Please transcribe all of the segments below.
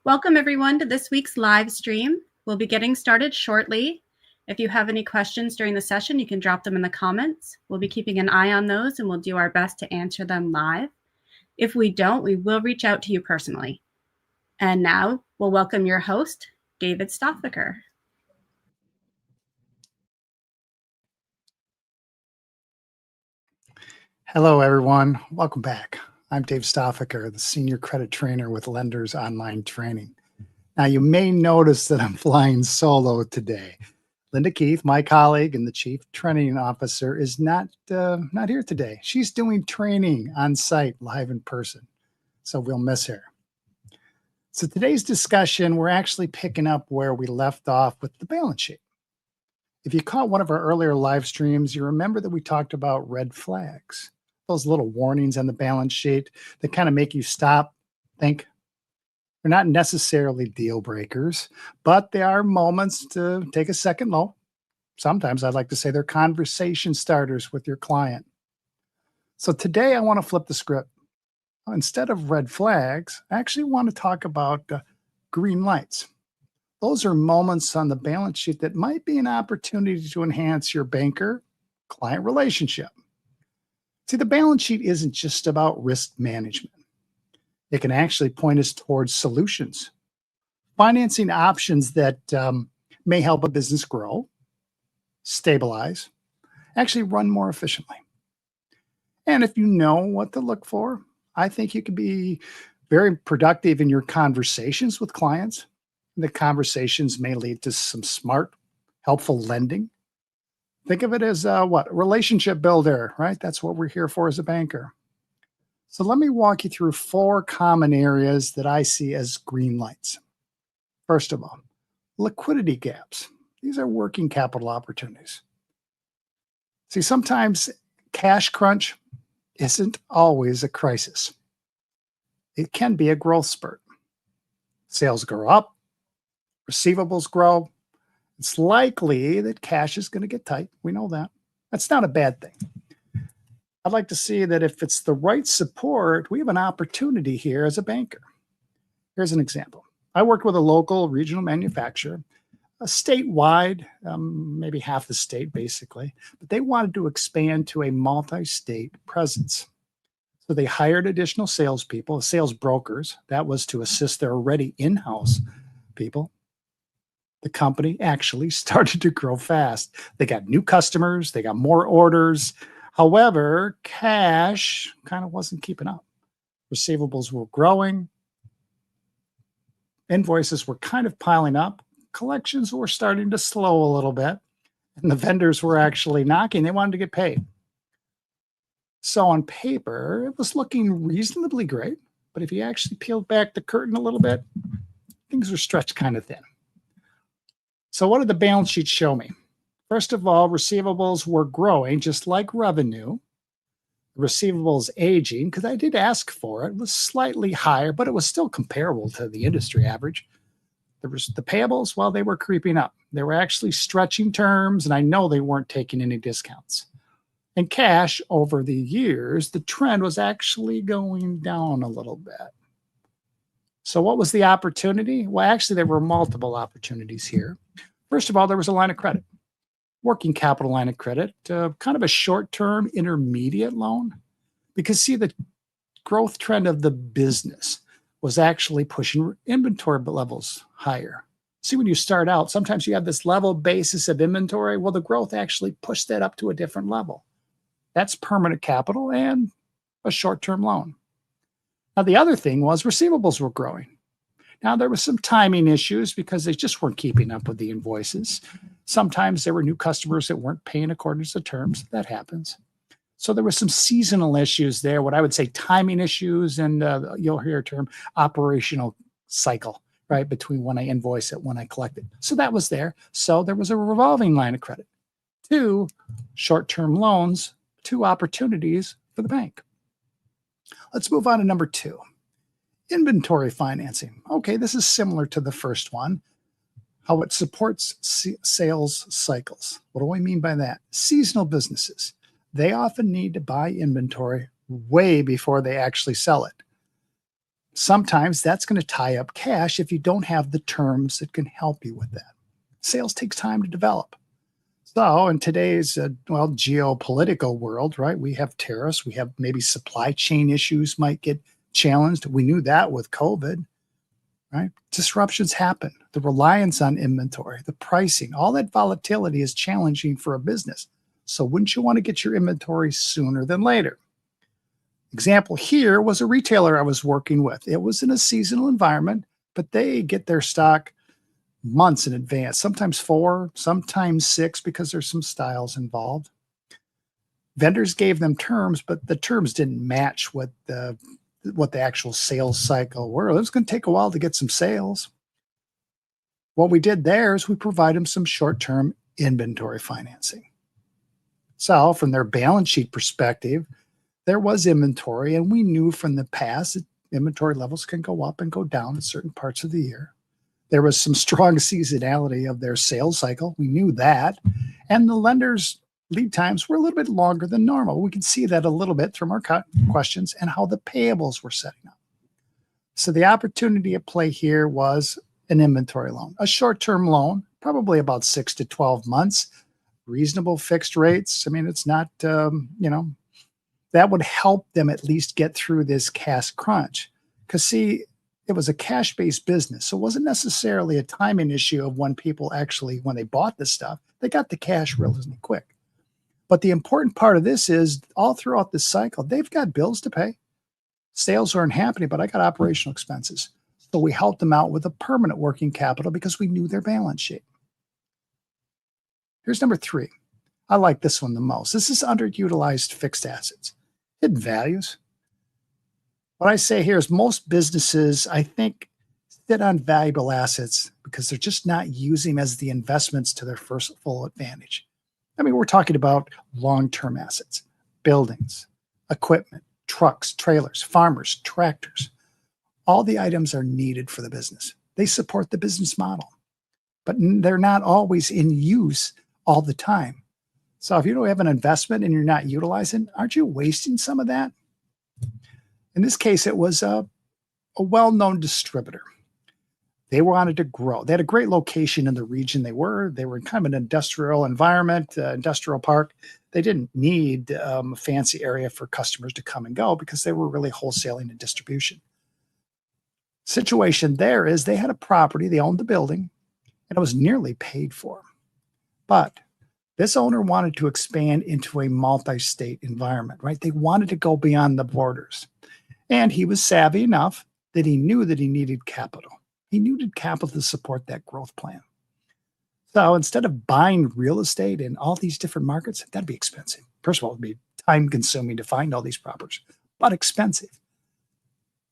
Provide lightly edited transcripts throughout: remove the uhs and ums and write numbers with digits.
Welcome everyone to this week's live stream. We'll be getting started shortly. If you have any questions during the session, you can drop them in the comments. We'll be keeping an eye on those and we'll do our best to answer them live. If we don't, we will reach out to you personally. And now we'll welcome your host, David Stoffaker. Hello, everyone. Welcome back. I'm Dave Stoffaker, the Senior Credit Trainer with Lenders Online Training. Now, you may notice that I'm flying solo today. Linda Keith, my colleague and the Chief Training Officer, is not here today. She's doing training on site, live in person, so we'll miss her. So today's discussion, we're actually picking up where we left off with the balance sheet. If you caught one of our earlier live streams, you remember that we talked about red flags. Those little warnings on the balance sheet that kind of make you stop, think. They're not necessarily deal breakers, but they are moments to take a second look. Sometimes I'd like to say they're conversation starters with your client. So today I want to flip the script. Instead of red flags, I actually want to talk about green lights. Those are moments on the balance sheet that might be an opportunity to enhance your banker-client relationship. See, the balance sheet isn't just about risk management. It can actually point us towards solutions, financing options that may help a business grow, stabilize, actually run more efficiently. And if you know what to look for, I think you can be very productive in your conversations with clients. The conversations may lead to some smart, helpful lending. Think of it as what? Relationship builder, right? That's what we're here for as a banker. So let me walk you through 4 common areas that I see as green lights. First of all, liquidity gaps. These are working capital opportunities. See, sometimes cash crunch isn't always a crisis. It can be a growth spurt. Sales go up, receivables grow. It's likely that cash is going to get tight. We know that. That's not a bad thing. I'd like to see that if it's the right support, we have an opportunity here as a banker. Here's an example. I worked with a local regional manufacturer, a statewide, maybe half the state basically, but they wanted to expand to a multi-state presence. So they hired additional salespeople, sales brokers. That was to assist their already in-house people. The company actually started to grow fast. They got new customers, they got more orders. However, cash kind of wasn't keeping up. Receivables were growing. Invoices were kind of piling up. Collections were starting to slow a little bit. And the vendors were actually knocking. They wanted to get paid. So on paper, it was looking reasonably great. But if you actually peeled back the curtain a little bit, things were stretched kind of thin. So what did the balance sheet show me? First of all, receivables were growing just like revenue. Receivables aging, because I did ask for it, was slightly higher, but it was still comparable to the industry average. There was the payables, well, they were creeping up. They were actually stretching terms, and I know they weren't taking any discounts. And cash, over the years, the trend was actually going down a little bit. So what was the opportunity? Well, actually, there were multiple opportunities here. First of all, there was a line of credit, working capital line of credit, kind of a short-term intermediate loan. Because see, the growth trend of the business was actually pushing inventory levels higher. See, when you start out, sometimes you have this level basis of inventory. Well, the growth actually pushed that up to a different level. That's permanent capital and a short-term loan. Now, the other thing was receivables were growing. Now, there was some timing issues because they just weren't keeping up with the invoices. Sometimes there were new customers that weren't paying according to the terms. That happens. So there were some seasonal issues there, what I would say timing issues, and you'll hear a term, operational cycle, right, between when I invoice it, when I collect it. So that was there. So there was a revolving line of credit. 2 short-term loans, 2 opportunities for the bank. Let's move on to number 2. Inventory financing. Okay, this is similar to the first one, how it supports sales cycles. What do I mean by that? Seasonal businesses. They often need to buy inventory way before they actually sell it. sometimes that's going to tie up cash if you don't have the terms that can help you with that. Sales takes time to develop. So in today's, geopolitical world, right, we have tariffs, we have maybe supply chain issues might get challenged. We knew that with COVID, right? Disruptions happen. The reliance on inventory, the pricing, all that volatility is challenging for a business. So wouldn't you want to get your inventory sooner than later? Example here was a retailer I was working with. It was in a seasonal environment, but they get their stock months in advance, sometimes 4, sometimes 6, because there's some styles involved. Vendors gave them terms, but the terms didn't match what the actual sales cycle were. It was going to take a while to get some sales. What we did there is we provide them some short-term inventory financing. So from their balance sheet perspective, there was inventory, and we knew from the past that inventory levels can go up and go down in certain parts of the year. There was some strong seasonality of their sales cycle. We knew that. And the lenders' lead times were a little bit longer than normal. We could see that a little bit from our questions and how the payables were setting up. So the opportunity at play here was an inventory loan, a short-term loan, probably about 6 to 12 months, reasonable fixed rates. I mean, it's not, that would help them at least get through this cash crunch. Because see, it was a cash-based business. So it wasn't necessarily a timing issue of when people actually, when they bought this stuff, they got the cash relatively quick. But the important part of this is all throughout this cycle, they've got bills to pay. Sales aren't happening, but I got operational expenses. So we helped them out with a permanent working capital because we knew their balance sheet. Here's number 3. I like this one the most. This is underutilized fixed assets, hidden values. What I say here is most businesses, I think, sit on valuable assets because they're just not using them as the investments to their first full advantage. I mean, we're talking about long-term assets, buildings, equipment, trucks, trailers, farmers, tractors. All the items are needed for the business. They support the business model, but they're not always in use all the time. So if you don't have an investment and you're not utilizing, aren't you wasting some of that? In this case, it was a well-known distributor. They wanted to grow. They had a great location in the region they were. They were in kind of an industrial environment, industrial park. They didn't need a fancy area for customers to come and go because they were really wholesaling and distribution. Situation there is they had a property, they owned the building, and it was nearly paid for. But this owner wanted to expand into a multi-state environment, right? They wanted to go beyond the borders. And he was savvy enough that he knew that he needed capital. He needed capital to support that growth plan. So instead of buying real estate in all these different markets, that'd be expensive. First of all, it'd be time consuming to find all these properties, but expensive.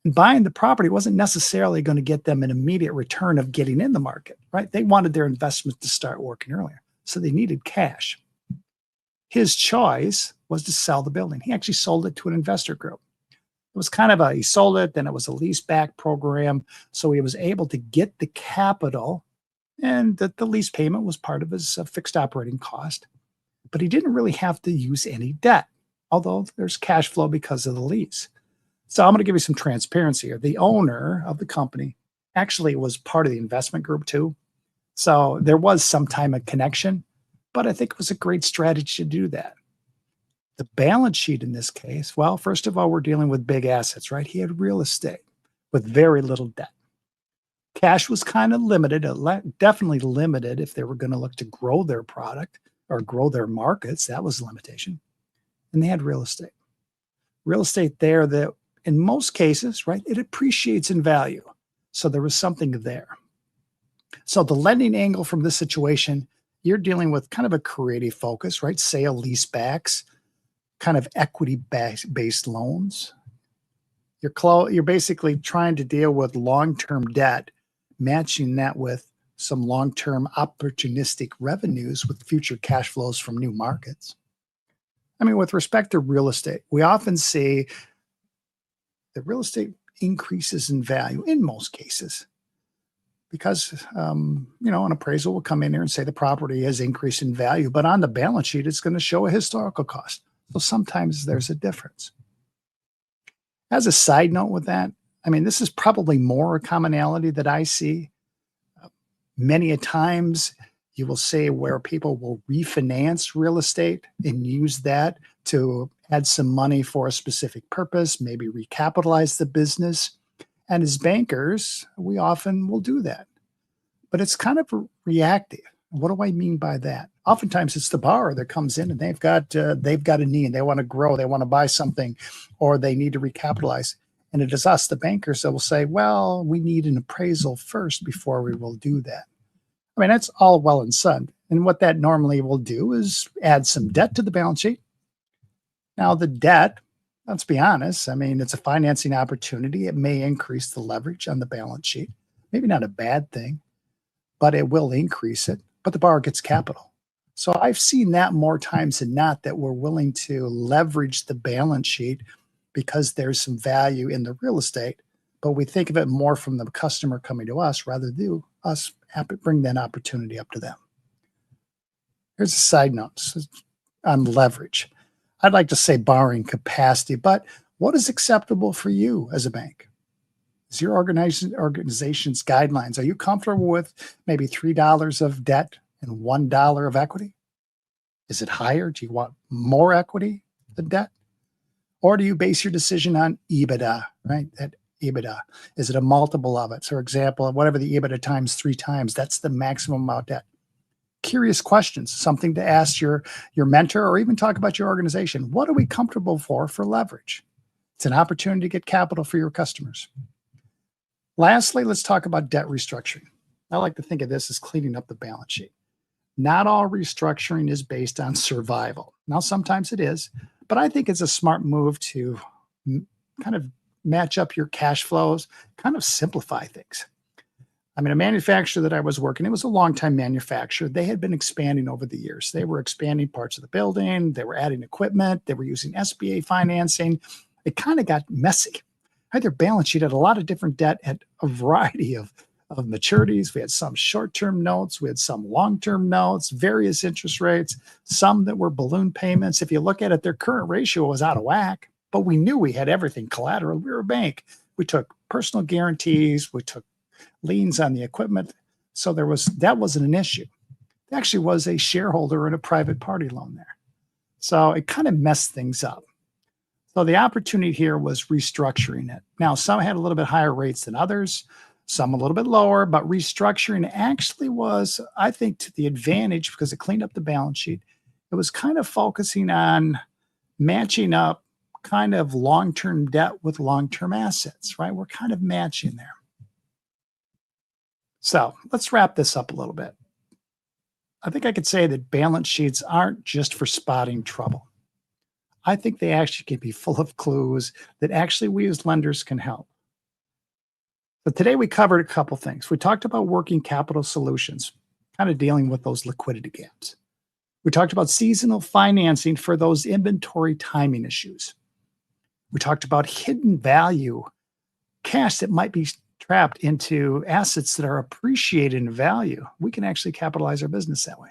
And buying the property wasn't necessarily going to get them an immediate return of getting in the market, right? They wanted their investment to start working earlier. So they needed cash. His choice was to sell the building. He actually sold it to an investor group. It was kind of he sold it, then it was a lease back program. So he was able to get the capital, and that the lease payment was part of his fixed operating cost. But he didn't really have to use any debt, although there's cash flow because of the lease. So I'm going to give you some transparency here. The owner of the company actually was part of the investment group too. So there was some time of connection, but I think it was a great strategy to do that. The balance sheet in this case, well, first of all, we're dealing with big assets, right? He had real estate with very little debt. Cash was kind of limited, definitely limited if they were going to look to grow their product or grow their markets. That was a limitation. And they had real estate. Real estate there that in most cases, right, it appreciates in value. So there was something there. So the lending angle from this situation, you're dealing with kind of a creative focus, right? Sale leasebacks, kind of equity-based loans. You're basically trying to deal with long-term debt, matching that with some long-term opportunistic revenues with future cash flows from new markets. I mean, with respect to real estate, we often see that real estate increases in value in most cases because, an appraisal will come in here and say the property has increased in value, but on the balance sheet, it's going to show a historical cost. So sometimes there's a difference. As a side note with that, I mean, this is probably more a commonality that I see. Many a times you will say where people will refinance real estate and use that to add some money for a specific purpose, maybe recapitalize the business. And as bankers, we often will do that. But it's kind of reactive. What do I mean by that? Oftentimes it's the borrower that comes in and they've got a need, they want to grow, they want to buy something, or they need to recapitalize. And it is us, the bankers, that will say, well, we need an appraisal first before we will do that. I mean, that's all well and said. And what that normally will do is add some debt to the balance sheet. Now, the debt, let's be honest, I mean, it's a financing opportunity. It may increase the leverage on the balance sheet. Maybe not a bad thing, but it will increase it. But the borrower gets capital. So I've seen that more times than not, that we're willing to leverage the balance sheet because there's some value in the real estate, but we think of it more from the customer coming to us rather than us bring that opportunity up to them. Here's a side note on leverage. I'd like to say borrowing capacity, but what is acceptable for you as a bank? Is your organization's guidelines, are you comfortable with maybe $3 of debt and $1 of equity? Is it higher? Do you want more equity than debt? Or do you base your decision on EBITDA, right? That EBITDA. Is it a multiple of it? So, for example, whatever the EBITDA times 3 times, that's the maximum amount of debt. Curious questions, something to ask your mentor or even talk about your organization. What are we comfortable for leverage? It's an opportunity to get capital for your customers. Lastly, let's talk about debt restructuring. I like to think of this as cleaning up the balance sheet. Not all restructuring is based on survival. Now, sometimes it is, but I think it's a smart move to kind of match up your cash flows, kind of simplify things. I mean, a manufacturer that I was working, it was a long-time manufacturer. They had been expanding over the years. They were expanding parts of the building. They were adding equipment. They were using SBA financing. It kind of got messy. Their balance sheet had a lot of different debt at a variety of maturities. We had some short-term notes. We had some long-term notes, various interest rates, some that were balloon payments. If you look at it, their current ratio was out of whack, but we knew we had everything collateral. We were a bank. We took personal guarantees. We took liens on the equipment. So that wasn't an issue. There actually was a shareholder and a private party loan there. So it kind of messed things up. So the opportunity here was restructuring it. Now, some had a little bit higher rates than others, some a little bit lower, but restructuring actually was, I think, to the advantage because it cleaned up the balance sheet. It was kind of focusing on matching up kind of long-term debt with long-term assets, right? We're kind of matching there. So let's wrap this up a little bit. I think I could say that balance sheets aren't just for spotting trouble. I think they actually can be full of clues that actually we as lenders can help. But today we covered a couple things. We talked about working capital solutions, kind of dealing with those liquidity gaps. We talked about seasonal financing for those inventory timing issues. We talked about hidden value, cash that might be trapped into assets that are appreciated in value. We can actually capitalize our business that way.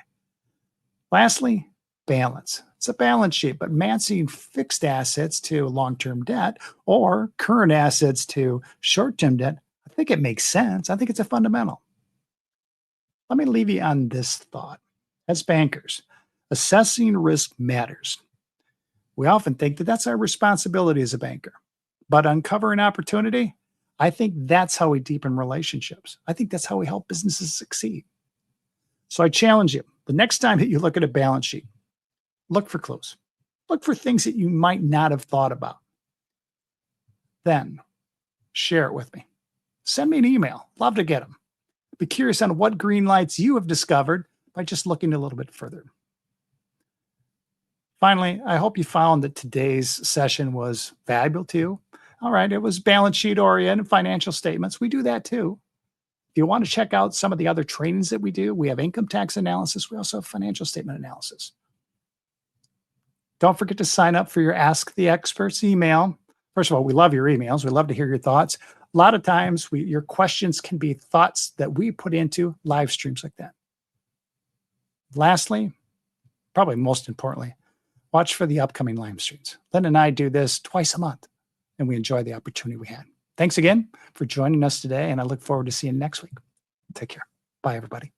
Lastly, balance. It's a balance sheet, but matching fixed assets to long-term debt or current assets to short-term debt, I think it makes sense. I think it's a fundamental. Let me leave you on this thought. As bankers, assessing risk matters. We often think that that's our responsibility as a banker, but uncovering opportunity, I think that's how we deepen relationships. I think that's how we help businesses succeed. So I challenge you, the next time that you look at a balance sheet, look for clues. Look for things that you might not have thought about. Then share it with me. Send me an email. Love to get them. Be curious on what green lights you have discovered by just looking a little bit further. Finally, I hope you found that today's session was valuable to you. All right, it was balance sheet oriented, financial statements. We do that too. If you want to check out some of the other trainings that we do, we have income tax analysis. We also have financial statement analysis. Don't forget to sign up for your Ask the Experts email. First of all, we love your emails. We love to hear your thoughts. A lot of times your questions can be thoughts that we put into live streams like that. Lastly, probably most importantly, watch for the upcoming live streams. Len and I do this twice a month, and we enjoy the opportunity we had. Thanks again for joining us today, and I look forward to seeing you next week. Take care. Bye, everybody.